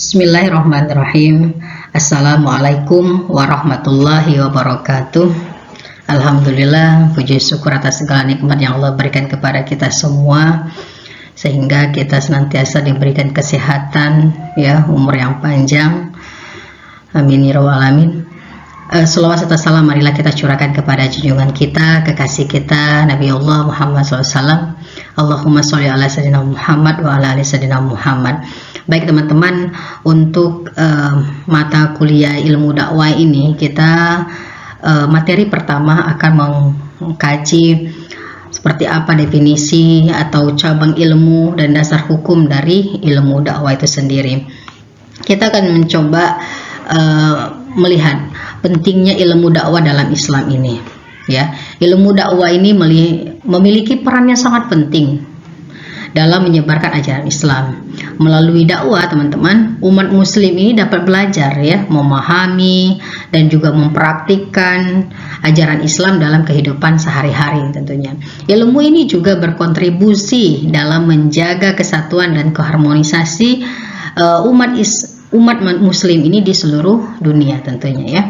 Bismillahirrahmanirrahim. Assalamualaikum warahmatullahi wabarakatuh. Alhamdulillah, puji syukur atas segala nikmat yang Allah berikan kepada kita semua, sehingga kita senantiasa diberikan kesehatan, ya, umur yang panjang. Amin ya rabbal alamin. Selawat serta salam marilah kita curahkan kepada junjungan kita, kekasih kita, Nabi Allah Muhammad SAW. Allahumma sholli ala sayyidina Muhammad wa ala ali sayyidina Muhammad. Baik teman-teman, untuk mata kuliah ilmu dakwah ini kita materi pertama akan mengkaji seperti apa definisi atau cabang ilmu dan dasar hukum dari ilmu dakwah itu sendiri. Kita akan mencoba melihat pentingnya ilmu dakwah dalam Islam ini, ya. Ilmu dakwah ini memiliki peran yang sangat penting dalam menyebarkan ajaran Islam. Melalui dakwah, teman-teman, umat muslim ini dapat belajar, ya, memahami dan juga mempraktikkan ajaran Islam dalam kehidupan sehari-hari tentunya. Ilmu ini juga berkontribusi dalam menjaga kesatuan dan keharmonisasi umat muslim ini di seluruh dunia tentunya, ya.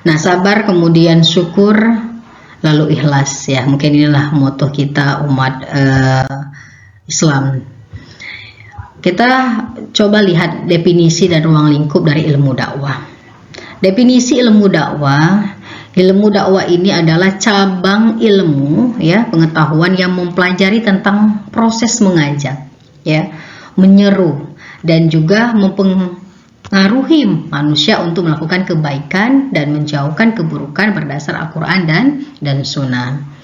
Nah, sabar, kemudian syukur, lalu ikhlas, ya. Mungkin inilah moto kita umat Islam. Kita coba lihat definisi dan ruang lingkup dari ilmu dakwah. Definisi ilmu dakwah ini adalah cabang ilmu, ya, pengetahuan yang mempelajari tentang proses mengajak, ya, menyeru dan juga mempengaruhi manusia untuk melakukan kebaikan dan menjauhkan keburukan berdasar Al-Quran dan Sunnah.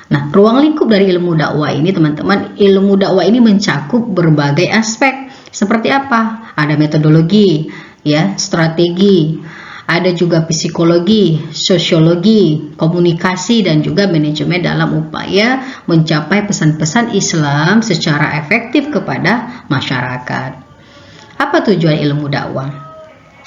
Nah, ruang lingkup dari ilmu dakwah ini, teman-teman, ilmu dakwah ini mencakup berbagai aspek. Seperti apa? Ada metodologi, ya, strategi, ada juga psikologi, sosiologi, komunikasi, dan juga manajemen dalam upaya mencapai pesan-pesan Islam secara efektif kepada masyarakat. Apa tujuan ilmu dakwah?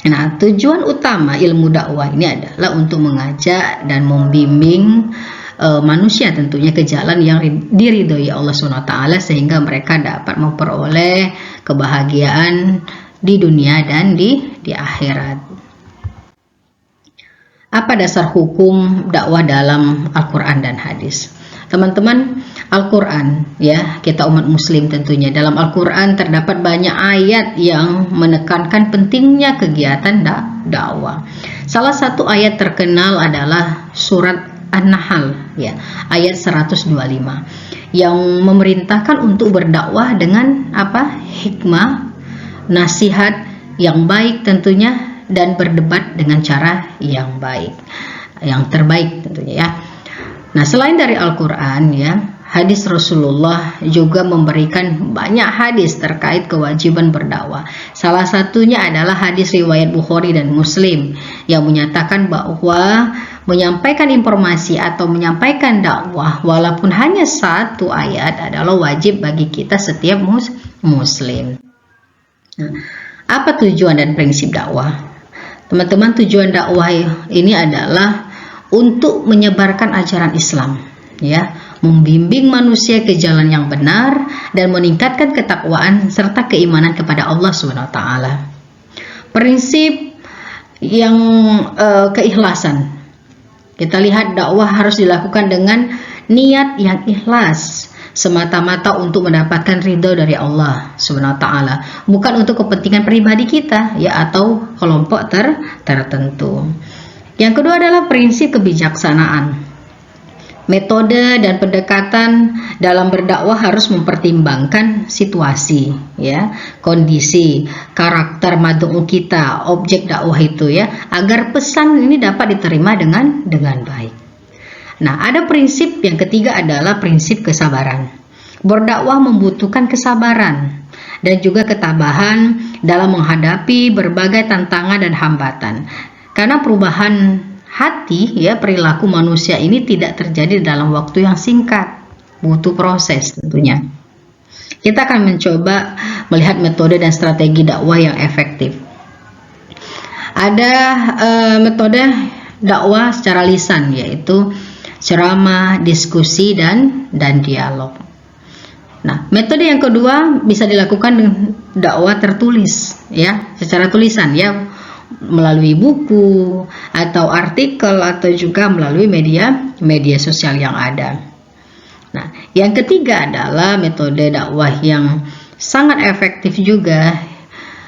Nah, tujuan utama ilmu dakwah ini adalah untuk mengajak dan membimbing manusia tentunya ke jalan yang diridhoi Allah SWT, sehingga mereka dapat memperoleh kebahagiaan di dunia dan di akhirat. Apa dasar hukum dakwah dalam Al-Quran dan hadis? Teman-teman, Al-Quran, ya, kita umat muslim tentunya, dalam Al-Quran terdapat banyak ayat yang menekankan pentingnya kegiatan dakwah. Salah satu ayat terkenal adalah surat An-Nahl, ya, ayat 125, yang memerintahkan untuk berdakwah dengan apa? Hikmah, nasihat yang baik tentunya, dan berdebat dengan cara yang baik, yang terbaik tentunya, ya. Nah, selain dari Al-Quran, ya, hadis Rasulullah juga memberikan banyak hadis terkait kewajiban berdakwah. Salah satunya adalah hadis riwayat Bukhari dan Muslim yang menyatakan bahwa menyampaikan informasi atau menyampaikan dakwah walaupun hanya satu ayat adalah wajib bagi kita setiap muslim. Nah, apa tujuan dan prinsip dakwah? Teman-teman, tujuan dakwah ini adalah untuk menyebarkan ajaran Islam, ya, membimbing manusia ke jalan yang benar dan meningkatkan ketakwaan serta keimanan kepada Allah SWT. Prinsip yang keikhlasan. Kita lihat dakwah harus dilakukan dengan niat yang ikhlas, semata-mata untuk mendapatkan ridho dari Allah SWT, bukan untuk kepentingan pribadi kita, ya, atau kelompok tertentu. Yang kedua adalah prinsip kebijaksanaan. Metode dan pendekatan dalam berdakwah harus mempertimbangkan situasi, ya, kondisi, karakter mad'u kita, objek dakwah itu, ya, agar pesan ini dapat diterima dengan baik. Nah, ada prinsip yang ketiga adalah prinsip kesabaran. Berdakwah membutuhkan kesabaran dan juga ketabahan dalam menghadapi berbagai tantangan dan hambatan. Karena perubahan hati, ya, perilaku manusia ini tidak terjadi dalam waktu yang singkat, butuh proses tentunya. Kita akan mencoba melihat metode dan strategi dakwah yang efektif. Ada metode dakwah secara lisan, yaitu ceramah, diskusi, dan dialog. Nah, metode yang kedua bisa dilakukan dengan dakwah tertulis, ya, secara tulisan, ya, melalui buku atau artikel atau juga melalui media sosial yang ada. Nah, yang ketiga adalah metode dakwah yang sangat efektif juga.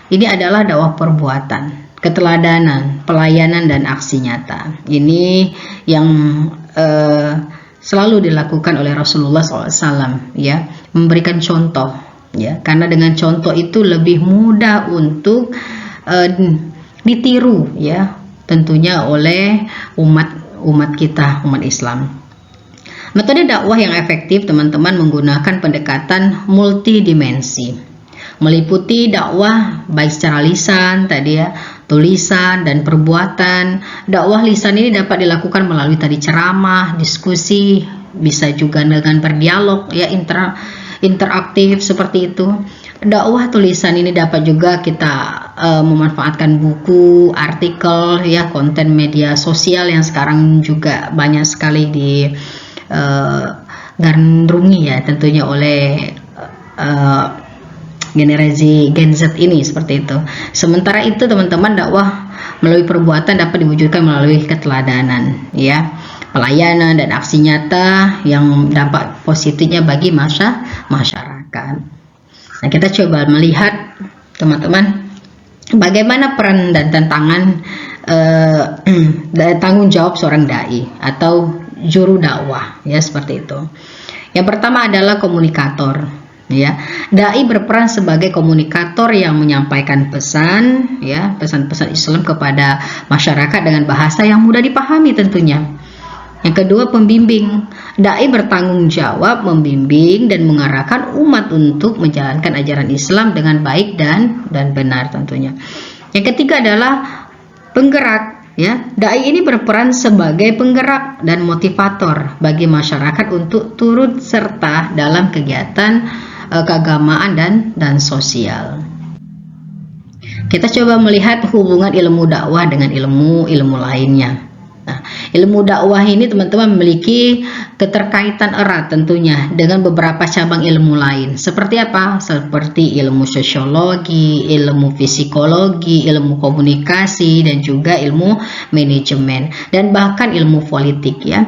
Ini adalah dakwah perbuatan, keteladanan, pelayanan dan aksi nyata. Ini yang selalu dilakukan oleh Rasulullah SAW, ya, memberikan contoh, ya, karena dengan contoh itu lebih mudah untuk ditiru, ya, tentunya oleh umat kita, umat Islam. Metode dakwah yang efektif, teman-teman, menggunakan pendekatan multidimensi, meliputi dakwah baik secara lisan tadi, ya, tulisan dan perbuatan. Dakwah lisan ini dapat dilakukan melalui tadi ceramah, diskusi, bisa juga dengan berdialog, ya, interaktif seperti itu. Dakwah tulisan ini dapat juga kita memanfaatkan buku, artikel, ya, konten media sosial yang sekarang juga banyak sekali digandrungi, ya, tentunya oleh generasi Gen Z ini, seperti itu. Sementara itu, teman-teman, dakwah melalui perbuatan dapat diwujudkan melalui keteladanan, ya, pelayanan dan aksi nyata yang dampak positifnya bagi masyarakat. Nah, kita coba melihat, teman-teman, bagaimana peran dan tantangan tanggung jawab seorang dai atau juru dakwah, ya, seperti itu. Yang pertama adalah komunikator, ya. Dai berperan sebagai komunikator yang menyampaikan pesan, ya, pesan-pesan Islam kepada masyarakat dengan bahasa yang mudah dipahami tentunya. Yang kedua, pembimbing. Dai bertanggung jawab membimbing dan mengarahkan umat untuk menjalankan ajaran Islam dengan baik dan benar tentunya. Yang ketiga adalah penggerak, ya. Dai ini berperan sebagai penggerak dan motivator bagi masyarakat untuk turut serta dalam kegiatan keagamaan dan sosial. Kita coba melihat hubungan ilmu dakwah dengan ilmu lainnya. Nah, ilmu dakwah ini, teman-teman, memiliki keterkaitan erat tentunya dengan beberapa cabang ilmu lain. Seperti apa? Seperti ilmu sosiologi, ilmu psikologi, ilmu komunikasi, dan juga ilmu manajemen, dan bahkan ilmu politik, ya.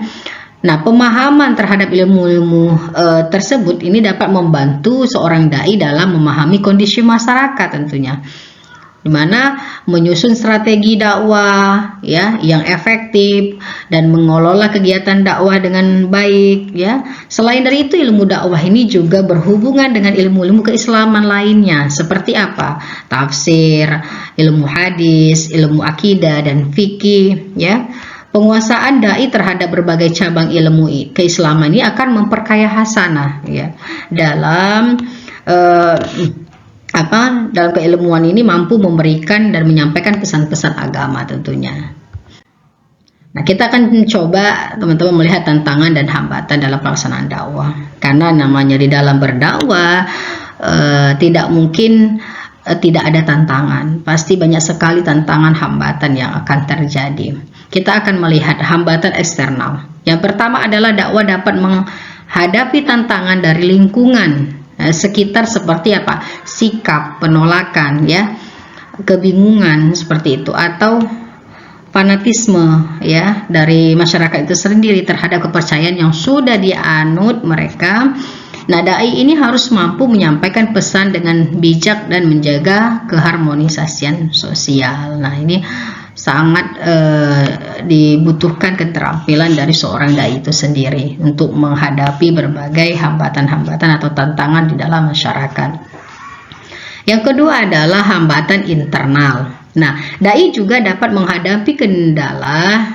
Nah, pemahaman terhadap ilmu-ilmu tersebut ini dapat membantu seorang dai dalam memahami kondisi masyarakat tentunya, di mana menyusun strategi dakwah, ya, yang efektif dan mengelola kegiatan dakwah dengan baik, ya. Selain dari itu, ilmu dakwah ini juga berhubungan dengan ilmu-ilmu keislaman lainnya, seperti apa? Tafsir, ilmu hadis, ilmu akidah dan fikih, ya. Penguasaan dai terhadap berbagai cabang ilmu keislaman ini akan memperkaya hasanah, ya, dalam dalam keilmuan ini mampu memberikan dan menyampaikan pesan-pesan agama tentunya. Nah, kita akan coba, teman-teman, melihat tantangan dan hambatan dalam pelaksanaan dakwah. Karena namanya di dalam berdakwah tidak mungkin tidak ada tantangan. Pasti banyak sekali tantangan, hambatan yang akan terjadi. Kita akan melihat hambatan eksternal. Yang pertama adalah dakwah dapat menghadapi tantangan dari lingkungan sekitar, seperti apa? Sikap penolakan, ya, kebingungan seperti itu, atau fanatisme, ya, dari masyarakat itu sendiri terhadap kepercayaan yang sudah dianut mereka. Nah, dai ini harus mampu menyampaikan pesan dengan bijak dan menjaga keharmonisasian sosial. Nah, ini sangat dibutuhkan keterampilan dari seorang dai itu sendiri untuk menghadapi berbagai hambatan-hambatan atau tantangan di dalam masyarakat. Yang kedua adalah hambatan internal. Nah, dai juga dapat menghadapi kendala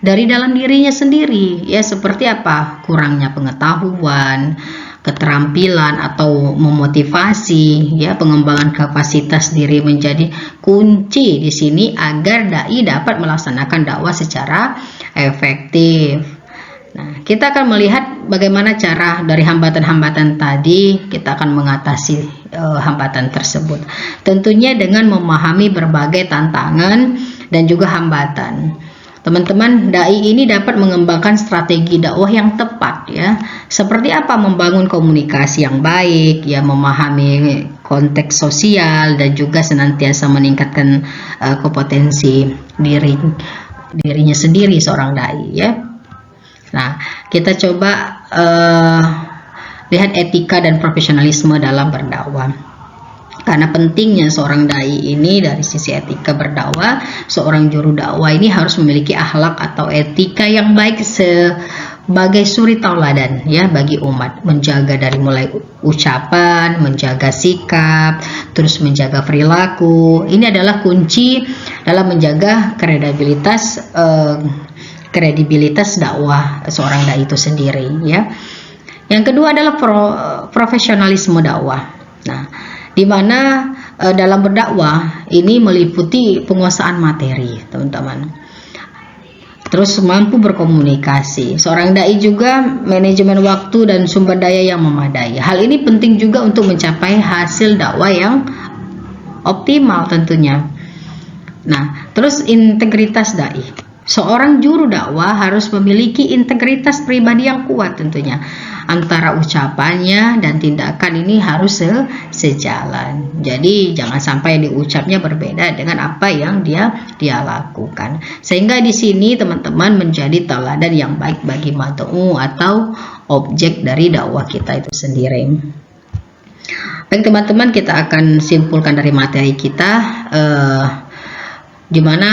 dari dalam dirinya sendiri, ya, seperti apa? Kurangnya pengetahuan, keterampilan atau memotivasi, ya, pengembangan kapasitas diri menjadi kunci di sini agar dai dapat melaksanakan dakwah secara efektif. Nah, kita akan melihat bagaimana cara dari hambatan-hambatan tadi kita akan mengatasi hambatan tersebut. Tentunya dengan memahami berbagai tantangan dan juga hambatan. Teman-teman, dai ini dapat mengembangkan strategi dakwah yang tepat ya. Seperti apa membangun komunikasi yang baik, ya, memahami konteks sosial dan juga senantiasa meningkatkan kompetensi dirinya sendiri seorang dai ya. Nah, kita coba lihat etika dan profesionalisme dalam berdakwah. Karena pentingnya seorang dai ini dari sisi etika berdakwah, seorang juru dakwah ini harus memiliki akhlak atau etika yang baik sebagai suri tauladan ya bagi umat, menjaga dari mulai ucapan, menjaga sikap, terus menjaga perilaku. Ini adalah kunci dalam menjaga kredibilitas dakwah seorang dai itu sendiri ya. Yang kedua adalah profesionalisme dakwah. Nah, di mana dalam berdakwah ini meliputi penguasaan materi, teman-teman. Terus mampu berkomunikasi. Seorang dai juga manajemen waktu dan sumber daya yang memadai. Hal ini penting juga untuk mencapai hasil dakwah yang optimal tentunya. Nah, terus integritas dai. Seorang juru dakwah harus memiliki integritas pribadi yang kuat tentunya. Antara ucapannya dan tindakan ini harus sejalan. Jadi jangan sampai diucapnya berbeda dengan apa yang dia lakukan. Sehingga di sini teman-teman menjadi tauladan yang baik bagi mad'u atau objek dari dakwah kita itu sendiri. Baik teman-teman, kita akan simpulkan dari materi kita di mana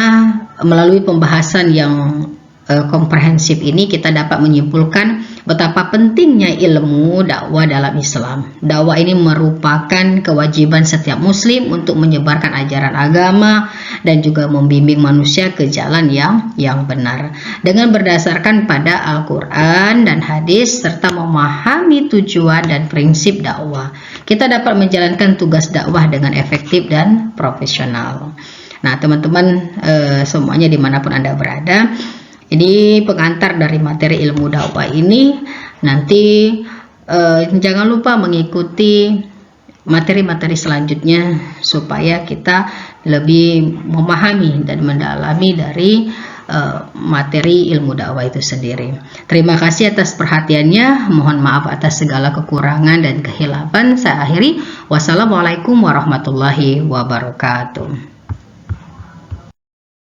melalui pembahasan yang komprehensif ini kita dapat menyimpulkan betapa pentingnya ilmu dakwah dalam Islam. Dakwah ini merupakan kewajiban setiap muslim untuk menyebarkan ajaran agama dan juga membimbing manusia ke jalan yang benar dengan berdasarkan pada Al-Quran dan hadis serta memahami tujuan dan prinsip dakwah. Kita dapat menjalankan tugas dakwah dengan efektif dan profesional. Nah teman-teman semuanya dimanapun Anda berada, ini pengantar dari materi ilmu dakwah ini. Nanti jangan lupa mengikuti materi-materi selanjutnya supaya kita lebih memahami dan mendalami dari materi ilmu dakwah itu sendiri. Terima kasih atas perhatiannya. Mohon maaf atas segala kekurangan dan kehilapan. Saya akhiri. Wassalamualaikum warahmatullahi wabarakatuh.